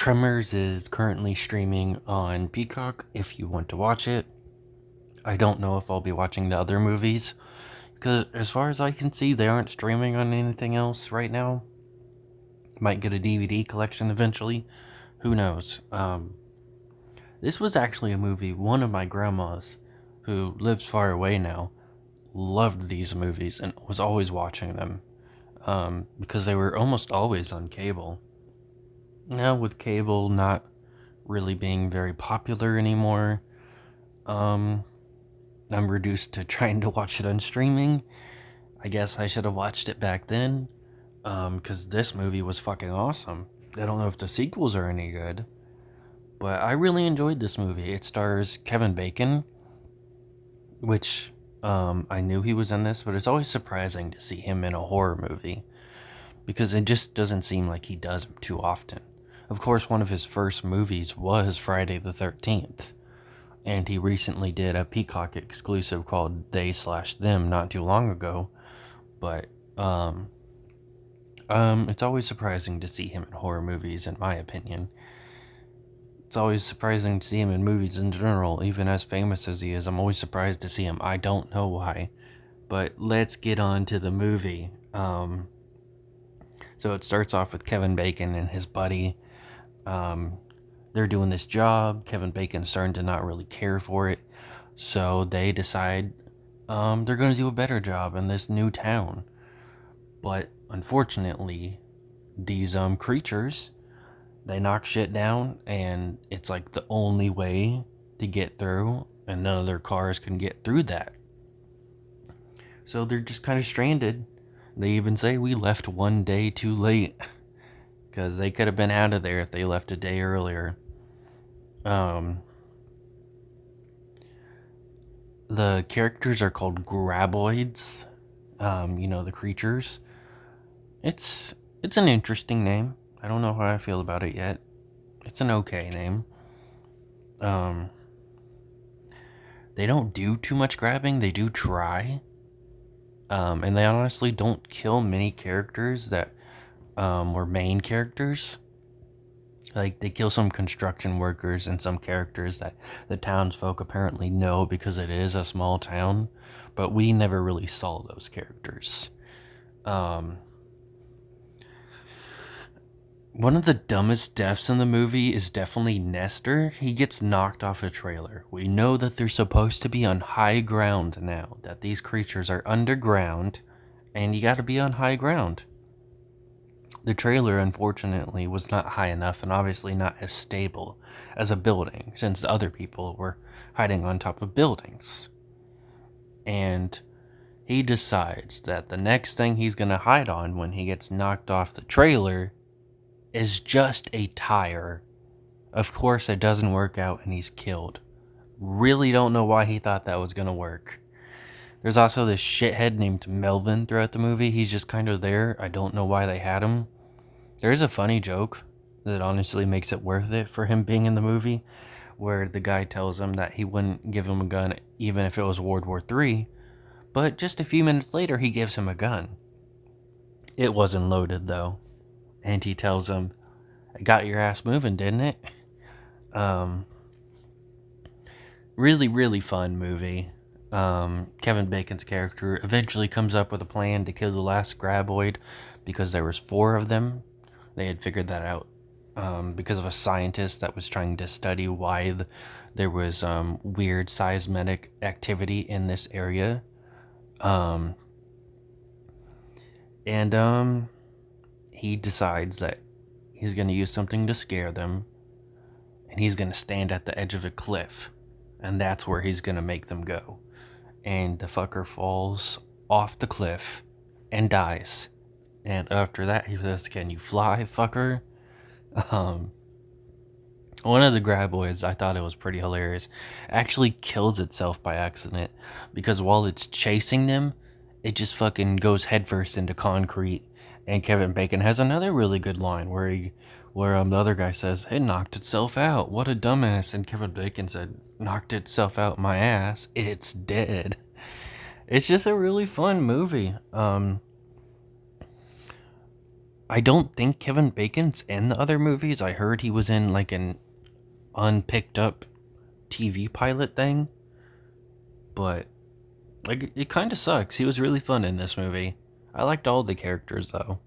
Tremors is currently streaming on Peacock if you want to watch it. I don't know if I'll be watching the other movies because, as far as I can see, they aren't streaming on anything else right now. Might get a DVD collection eventually. Who knows? This was actually a movie one of my grandmas, who lives far away now, loved these movies and was always watching them because they were almost always on cable. Now, with cable not really being very popular anymore, um, I'm reduced to trying to watch it on streaming. I guess I should have watched it back then, because this movie was fucking awesome. I don't know if the sequels are any good, but I really enjoyed this movie. It stars Kevin Bacon, which I knew he was in this, but it's always surprising to see him in a horror movie because it just doesn't seem like he does them too often. Of course, one of his first movies was Friday the 13th, and he recently did a Peacock exclusive called They/Them not too long ago. But it's always surprising to see him in horror movies, in my opinion. It's always surprising to see him in movies in general, even as famous as he is. I'm always surprised to see him. I don't know why. But let's get on to the movie. So it starts off with Kevin Bacon and his buddy. They're doing this job. Kevin Bacon's starting to not really care for it. So they decide they're going to do a better job in this new town. But unfortunately, these creatures, they knock shit down, and it's like the only way to get through, and none of their cars can get through that. So they're just kind of stranded. They even say we left one day too late, because they could have been out of there if they left a day earlier. The characters are called graboids. The creatures. It's an interesting name. I don't know how I feel about it yet. It's an okay name. They don't do too much grabbing. They do try. And they honestly don't kill many characters that were main characters. Like, they kill some construction workers and some characters that the townsfolk apparently know because it is a small town. But we never really saw those characters. One of the dumbest deaths in the movie is definitely Nestor. He gets knocked off a trailer. We know that they're supposed to be on high ground now, that these creatures are underground, and you gotta be on high ground. The trailer, unfortunately, was not high enough and obviously not as stable as a building, since the other people were hiding on top of buildings. And he decides that the next thing he's gonna hide on when he gets knocked off the trailer is just a tire. Of course, it doesn't work out and he's killed. Really don't know why he thought that was gonna work. There's also this shithead named Melvin throughout the movie. He's just kind of there. I don't know why they had him. There is a funny joke that honestly makes it worth it for him being in the movie, where the guy tells him that he wouldn't give him a gun even if it was World War III, but just a few minutes later he gives him a gun. It wasn't loaded though. And he tells him, "It got your ass moving, didn't it?" Really, really fun movie. Kevin Bacon's character eventually comes up with a plan to kill the last graboid because there was 4 of them. They had figured that out because of a scientist that was trying to study why there was weird seismic activity in this area. And he decides that he's going to use something to scare them, and he's going to stand at the edge of a cliff, and that's where he's going to make them go. And the fucker falls off the cliff and dies. And after that, he says, "Can you fly, fucker?" One of the graboids, I thought it was pretty hilarious, actually kills itself by accident because while it's chasing them, it just fucking goes headfirst into concrete. And Kevin Bacon has another really good line where the other guy says, "It knocked itself out. What a dumbass." And Kevin Bacon said, "Knocked itself out my ass. It's dead." It's just a really fun movie. I don't think Kevin Bacon's in the other movies. I heard he was in like an unpicked up TV pilot thing, but like it kind of sucks. He was really fun in this movie. I liked all the characters though.